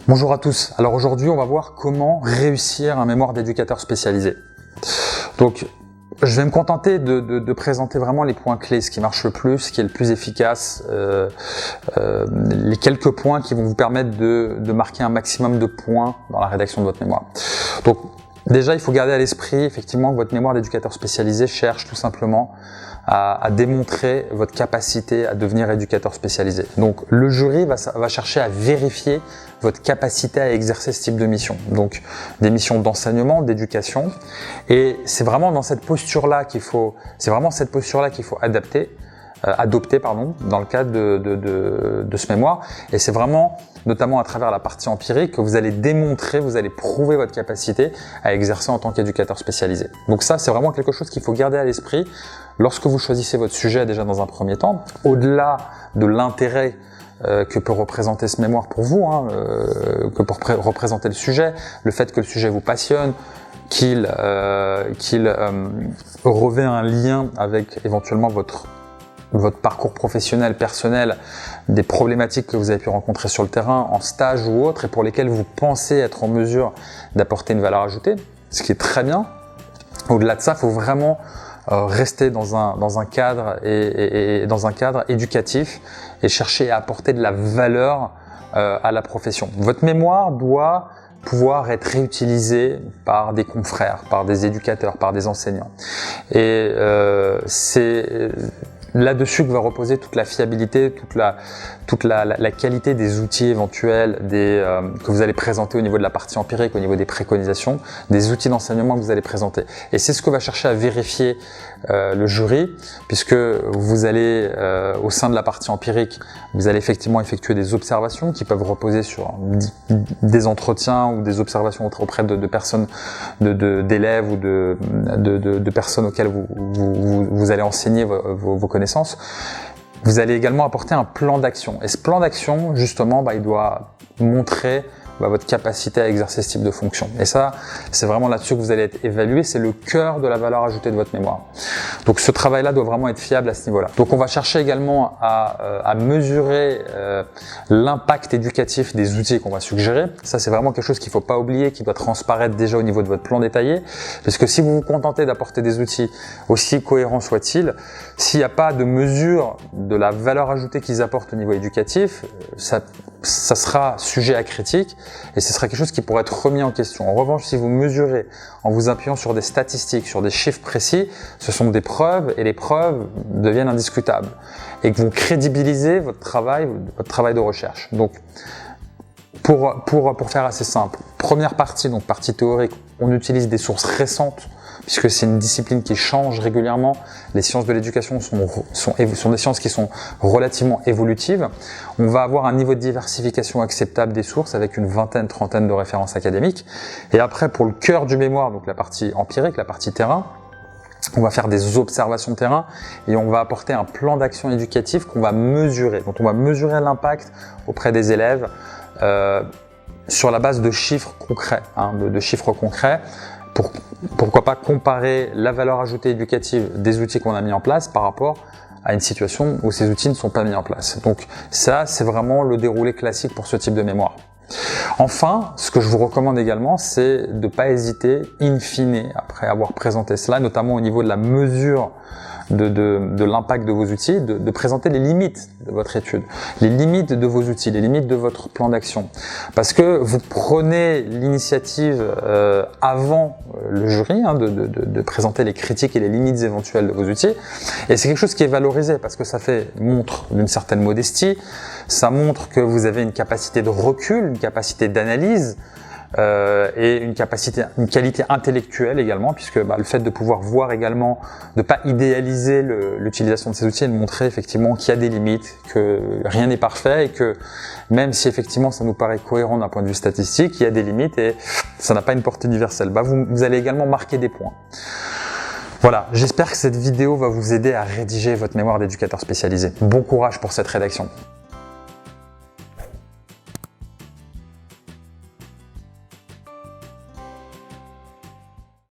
Bonjour à tous. Alors aujourd'hui, on va voir comment réussir un mémoire d'éducateur spécialisé. Donc, je vais me contenter de présenter vraiment les points clés, ce qui marche le plus, ce qui est le plus efficace, les quelques points qui vont vous permettre de marquer un maximum de points dans la rédaction de votre mémoire. Donc, déjà, il faut garder à l'esprit effectivement que votre mémoire d'éducateur spécialisé cherche tout simplement à démontrer votre capacité à devenir éducateur spécialisé. Donc le jury va chercher à vérifier votre capacité à exercer ce type de mission. Donc des missions d'enseignement, d'éducation. Et c'est vraiment dans cette posture-là qu'il faut, adopter dans le cadre de ce mémoire. Et c'est vraiment, notamment à travers la partie empirique, que vous allez démontrer, vous allez prouver votre capacité à exercer en tant qu'éducateur spécialisé. Donc ça, c'est vraiment quelque chose qu'il faut garder à l'esprit lorsque vous choisissez votre sujet déjà dans un premier temps. Au-delà de l'intérêt que peut représenter ce mémoire pour vous, que peut représenter le sujet, le fait que le sujet vous passionne, qu'il revêt un lien avec éventuellement votre parcours professionnel, personnel, des problématiques que vous avez pu rencontrer sur le terrain, en stage ou autre, et pour lesquelles vous pensez être en mesure d'apporter une valeur ajoutée, ce qui est très bien. Au-delà de ça, il faut vraiment rester dans un cadre éducatif et chercher à apporter de la valeur à la profession. Votre mémoire doit pouvoir être réutilisée par des confrères, par des éducateurs, par des enseignants. Et c'est là-dessus que va reposer toute la fiabilité, toute la qualité des outils éventuels que vous allez présenter au niveau de la partie empirique, au niveau des préconisations, des outils d'enseignement que vous allez présenter. Et c'est ce que va chercher à vérifier le jury, puisque vous allez, au sein de la partie empirique, vous allez effectivement effectuer des observations qui peuvent reposer sur des entretiens ou des observations auprès de personnes, d'élèves ou de personnes auxquelles vous allez enseigner vos connaissances. Vous allez également apporter un plan d'action. Et ce plan d'action, justement, il doit montrer votre capacité à exercer ce type de fonction. Et ça, c'est vraiment là-dessus que vous allez être évalué. C'est le cœur de la valeur ajoutée de votre mémoire. Donc ce travail-là doit vraiment être fiable à ce niveau-là. Donc on va chercher également à mesurer l'impact éducatif des outils qu'on va suggérer. Ça, c'est vraiment quelque chose qu'il ne faut pas oublier, qui doit transparaître déjà au niveau de votre plan détaillé. Parce que si vous vous contentez d'apporter des outils, aussi cohérents soient-ils, s'il n'y a pas de mesure de la valeur ajoutée qu'ils apportent au niveau éducatif, ça sera sujet à critique et ce sera quelque chose qui pourrait être remis en question. En revanche, si vous mesurez en vous appuyant sur des statistiques, sur des chiffres précis, ce sont des preuves et les preuves deviennent indiscutables et que vous crédibilisez votre travail de recherche. Donc, pour faire assez simple, première partie, donc partie théorique, on utilise des sources récentes puisque c'est une discipline qui change régulièrement. Les sciences de l'éducation sont des sciences qui sont relativement évolutives. On va avoir un niveau de diversification acceptable des sources avec une vingtaine, trentaine de références académiques. Et après, pour le cœur du mémoire, donc la partie empirique, la partie terrain, on va faire des observations de terrain et on va apporter un plan d'action éducatif qu'on va mesurer. Donc on va mesurer l'impact auprès des élèves sur la base de chiffres concrets, de chiffres concrets. Pourquoi pas comparer la valeur ajoutée éducative des outils qu'on a mis en place par rapport à une situation où ces outils ne sont pas mis en place. Donc ça, c'est vraiment le déroulé classique pour ce type de mémoire. Enfin, ce que je vous recommande également, c'est de ne pas hésiter, in fine, après avoir présenté cela, notamment au niveau de la mesure de l'impact de vos outils, de présenter les limites de votre étude, les limites de vos outils, les limites de votre plan d'action. Parce que vous prenez l'initiative avant le jury de présenter les critiques et les limites éventuelles de vos outils. Et c'est quelque chose qui est valorisé parce que ça montre d'une certaine modestie, ça montre que vous avez une capacité de recul, une capacité d'analyse, et une qualité intellectuelle également, puisque le fait de pouvoir voir également, de pas idéaliser l'utilisation de ces outils et de montrer effectivement qu'il y a des limites, que rien n'est parfait et que même si effectivement ça nous paraît cohérent d'un point de vue statistique, il y a des limites et ça n'a pas une portée universelle. Vous allez également marquer des points. Voilà, j'espère que cette vidéo va vous aider à rédiger votre mémoire d'éducateur spécialisé. Bon courage pour cette rédaction.